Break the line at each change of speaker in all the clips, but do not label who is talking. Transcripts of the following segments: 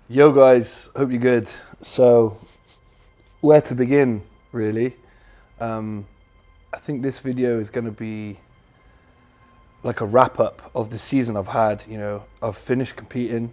Yo guys, hope you're good. So, where to begin, really? I think this video is going to be like a wrap up of the season I've had. I've finished competing.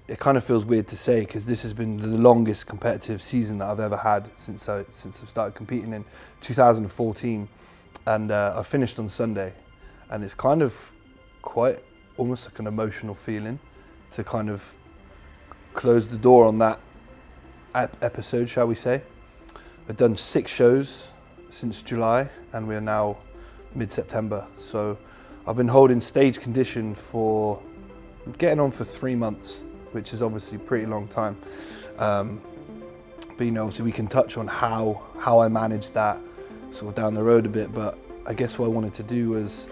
It kind of feels weird to say because this has been the longest competitive season that I've ever had since I started competing in 2014, and I finished on Sunday, and it's kind of quite almost like an emotional feeling to kind of close the door on that episode, shall we say. I've done 6 shows since July and we're now mid-September. So I've been holding stage condition for getting on for 3 months, which is obviously a pretty long time. But obviously we can touch on how I managed that sort of down the road a bit. But I guess what I wanted to do was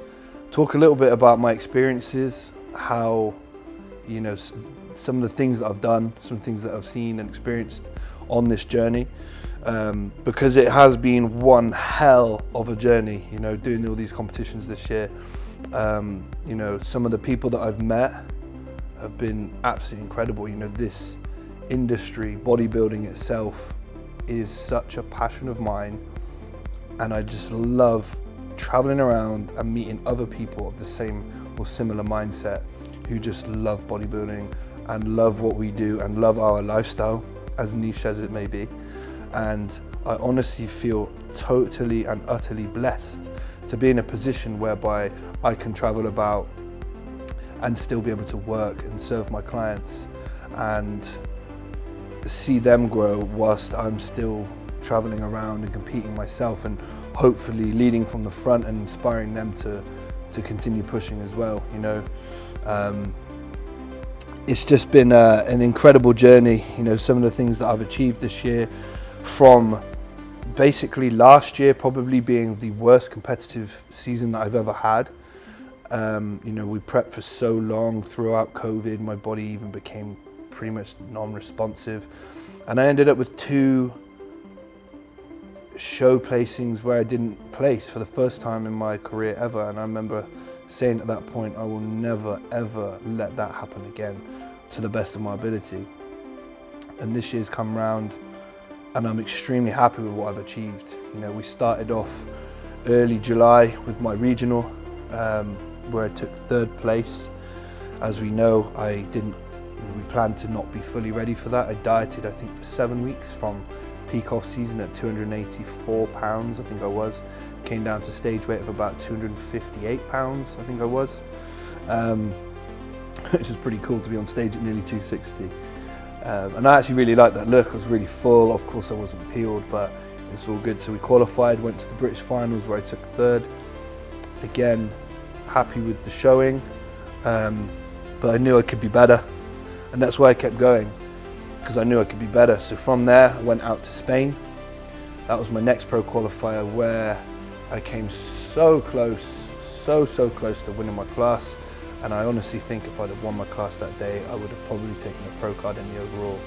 talk a little bit about my experiences, how, some of the things that I've done, some things that I've seen and experienced on this journey, because it has been one hell of a journey, doing all these competitions this year. Some of the people that I've met have been absolutely incredible. This industry, bodybuilding itself, is such a passion of mine, and I just love traveling around and meeting other people of the same or similar mindset who just love bodybuilding and love what we do and love our lifestyle, as niche as it may be. And I honestly feel totally and utterly blessed to be in a position whereby I can travel about and still be able to work and serve my clients and see them grow whilst I'm still traveling around and competing myself, and hopefully leading from the front and inspiring them to continue pushing as well. It's just been an incredible journey. Some of the things that I've achieved this year, from basically last year probably being the worst competitive season that I've ever had. We prepped for so long throughout COVID, my body even became pretty much non-responsive, and I ended up with 2 show placings where I didn't place for the first time in my career ever. And I remember saying at that point, I will never ever let that happen again, to the best of my ability. And this year's come round and I'm extremely happy with what I've achieved. We started off early July with my regional, where I took 3rd place. As we know, we planned to not be fully ready for that. I dieted, I think, for 7 weeks from peak off season at 284 pounds, I think I was. Came down to stage weight of about 258 pounds, I think I was. Which is pretty cool to be on stage at nearly 260. And I actually really liked that look. I was really full. Of course I wasn't peeled, but it's all good. So we qualified, went to the British finals where I took 3rd. Again, happy with the showing, but I knew I could be better. And that's why I kept going, because I knew I could be better. So from there, I went out to Spain. That was my next pro qualifier, where I came so close to winning my class. And I honestly think if I'd have won my class that day, I would have probably taken a pro card in the overall,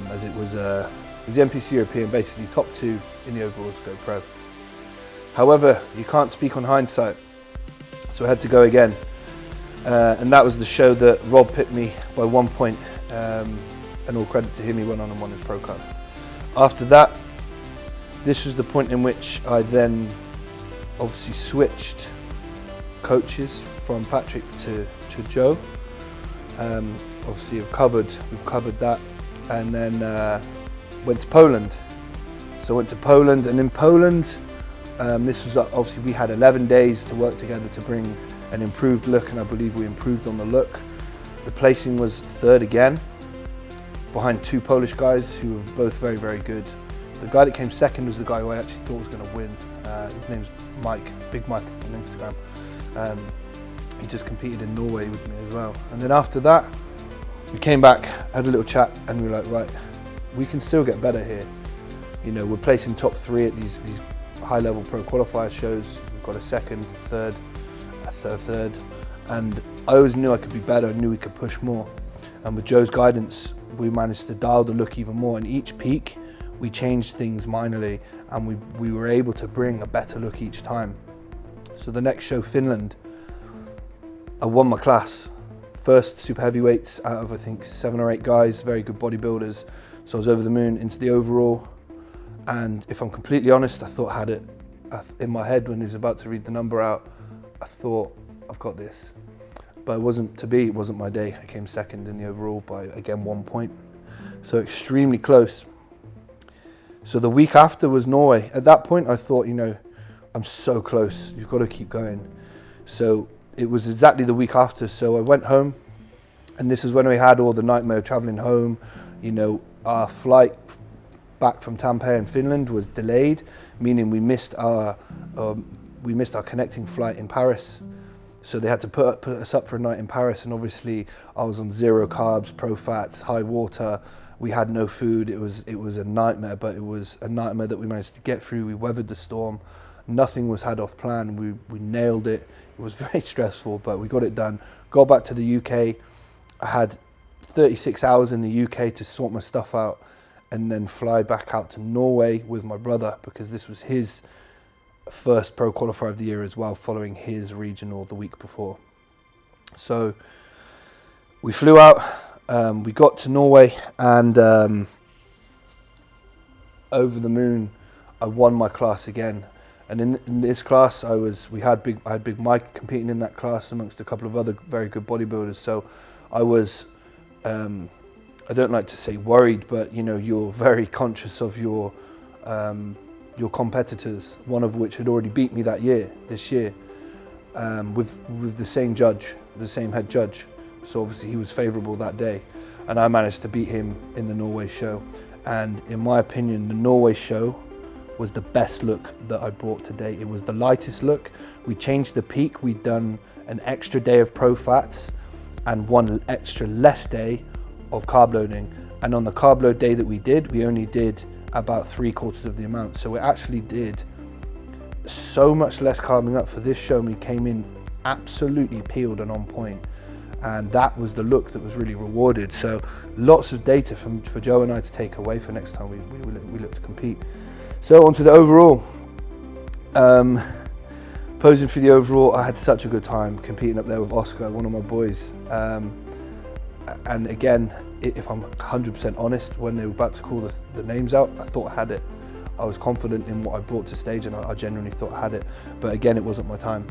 as it was the NPC European, basically top 2 in the overalls to go pro. However, you can't speak on hindsight, so I had to go again. And that was the show that Rob pipped me by 1 point, and all credit to him, he went on and won his pro card. After that, this was the point in which I then obviously switched coaches from Patrick to Joe. Obviously we've covered that, and then went to Poland. So I went to Poland, and in Poland, this was obviously, we had 11 days to work together to bring an improved look, and I believe we improved on the look. The placing was 3rd again, behind 2 Polish guys who were both very, very good. The guy that came 2nd was the guy who I actually thought was going to win. His name's Mike, Big Mike on Instagram. He just competed in Norway with me as well. And then after that, we came back, had a little chat, and we were like, right, we can still get better here. We're placing top 3 at these high-level pro qualifier shows. We've got a 2nd, 3rd, a 3rd, and I always knew I could be better. I knew we could push more. And with Joe's guidance, we managed to dial the look even more. And each peak, we changed things minorly, and we were able to bring a better look each time. So the next show, Finland, I won my class first super heavyweights out of I think 7 or 8 guys, very good bodybuilders. So I was over the moon into the overall, and if I'm completely honest, I thought I had it in my head when he was about to read the number out. I thought, I've got this, but it wasn't to be. It wasn't my day. I came second in the overall by again 1 point, so extremely close. So the week after was Norway. At that point I thought, you know, I'm so close, you've got to keep going. So it was exactly the week after. So I went home, and this is when we had all the nightmare of traveling home. You know, our flight back from Tampere in Finland was delayed, meaning we missed our connecting flight in Paris. So they had to put us up for a night in Paris, and obviously I was on 0 carbs, pro fats, high water. We had no food. It was a nightmare, but it was a nightmare that we managed to get through. We weathered the storm. Nothing was had off plan. We nailed it. It was very stressful, but we got it done. Got back to the UK. I had 36 hours in the UK to sort my stuff out, and then fly back out to Norway with my brother, because this was his first pro qualifier of the year as well, following his regional the week before. So we flew out. We got to Norway, and over the moon, I won my class again. And in this class, I had Big Mike competing in that class amongst a couple of other very good bodybuilders. So I was, I don't like to say worried, but you know, you're very conscious of your competitors. One of which had already beat me this year, with the same judge, the same head judge. So obviously he was favourable that day, and I managed to beat him in the Norway show. And in my opinion, the Norway show was the best look that I brought to date. It was the lightest look. We changed the peak. We'd done an extra day of pro fats and 1 extra less day of carb loading. And on the carb load day that we only did about 3/4 of the amount. So we actually did so much less carbing up for this show, and we came in absolutely peeled and on point. And that was the look that was really rewarded. So lots of data for Joe and I to take away for next time we look to compete. So onto the overall. Posing for the overall, I had such a good time competing up there with Oscar, one of my boys. And again, if I'm 100% honest, when they were about to call the names out, I thought I had it. I was confident in what I brought to stage, and I genuinely thought I had it. But again, it wasn't my time.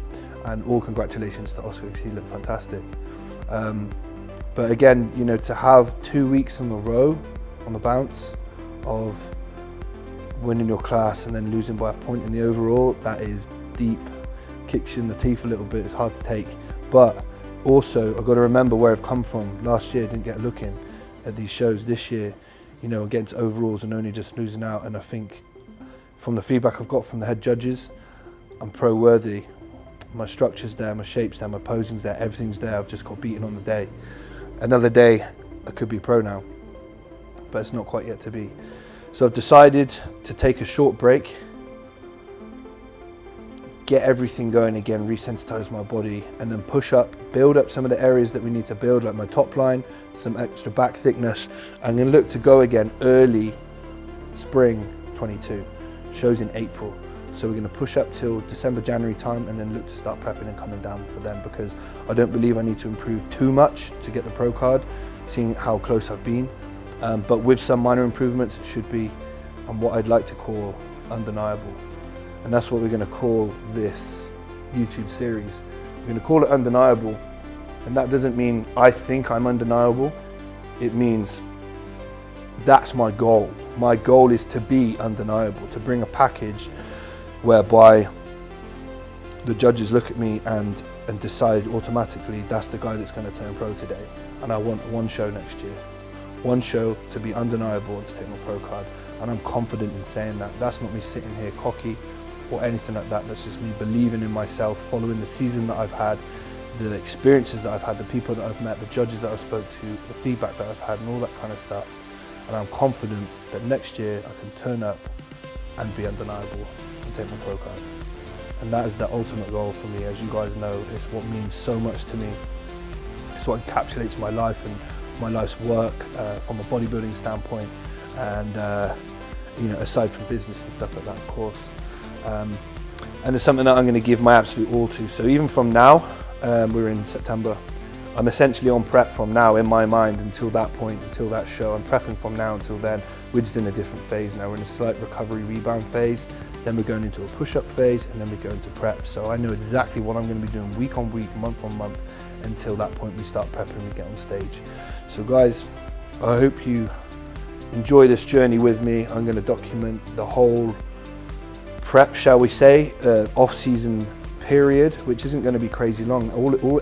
And all congratulations to Oscar, because he looked fantastic. But again, you know, to have 2 weeks in a row on the bounce of winning your class and then losing by a point in the overall, that is deep, kicks you in the teeth a little bit. It's hard to take, but also I've got to remember where I've come from. Last year I didn't get a look in at these shows. This year, you know, against overalls and only just losing out, and I think from the feedback I've got from the head judges, I'm pro worthy. My structure's there, my shape's there, my posing's there, everything's there. I've just got beaten on the day. Another day, I could be pro now, but it's not quite yet to be. So I've decided to take a short break, get everything going again, resensitize my body, and then push up, build up some of the areas that we need to build, like my top line, some extra back thickness. I'm gonna look to go again early spring 22, shows in April. So we're going to push up till December, January time, and then look to start prepping and coming down for them, because I don't believe I need to improve too much to get the pro card, seeing how close I've been. But with some minor improvements, it should be what I'd like to call undeniable. And that's what we're going to call this YouTube series. We're going to call it Undeniable. And that doesn't mean I think I'm undeniable. It means that's my goal. My goal is to be undeniable, to bring a package whereby the judges look at me and decide automatically that's the guy that's going to turn pro today. And I want 1 show next year. 1 show to be undeniable and to take my pro card. And I'm confident in saying that. That's not me sitting here cocky or anything like that. That's just me believing in myself, following the season that I've had, the experiences that I've had, the people that I've met, the judges that I've spoke to, the feedback that I've had, and all that kind of stuff. And I'm confident that next year I can turn up and be undeniable and take my pro card. And that is the ultimate goal for me. As you guys know, it's what means so much to me. It's what encapsulates my life and my life's work from a bodybuilding standpoint, and you know, aside from business and stuff like that, of course. And it's something that I'm going to give my absolute all to. So even from now, we're in September, I'm essentially on prep from now in my mind until that point, until that show. I'm prepping from now until then. We're just in a different phase now. We're in a slight recovery rebound phase. Then we're going into a push-up phase, and then we go into prep. So I know exactly what I'm going to be doing week on week, month on month, until that point we start prepping, we get on stage. So guys, I hope you enjoy this journey with me. I'm going to document the whole prep, shall we say, off-season period, which isn't going to be crazy long.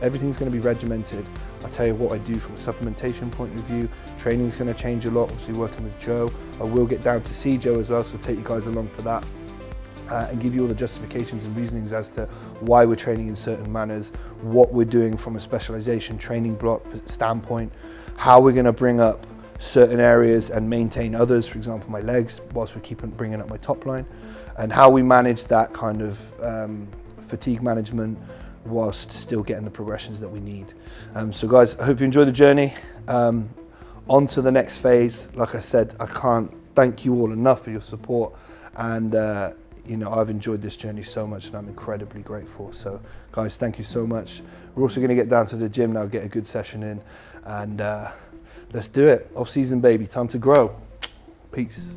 Everything's going to be regimented. I'll tell you what I do from a supplementation point of view. Training's going to change a lot, obviously working with Joe. I will get down to see Joe as well, so take you guys along for that. And give you all the justifications and reasonings as to why we're training in certain manners, what we're doing from a specialization training block standpoint, how we're going to bring up certain areas and maintain others, for example my legs, whilst we keep bringing up my top line, and how we manage that kind of fatigue management whilst still getting the progressions that we need. So guys, I hope you enjoy the journey. On to the next phase. Like I said, I can't thank you all enough for your support, and you know, I've enjoyed this journey so much and I'm incredibly grateful. So guys, thank you so much. We're also going to get down to the gym now, get a good session in, and let's do it. Off season, baby, time to grow. Peace.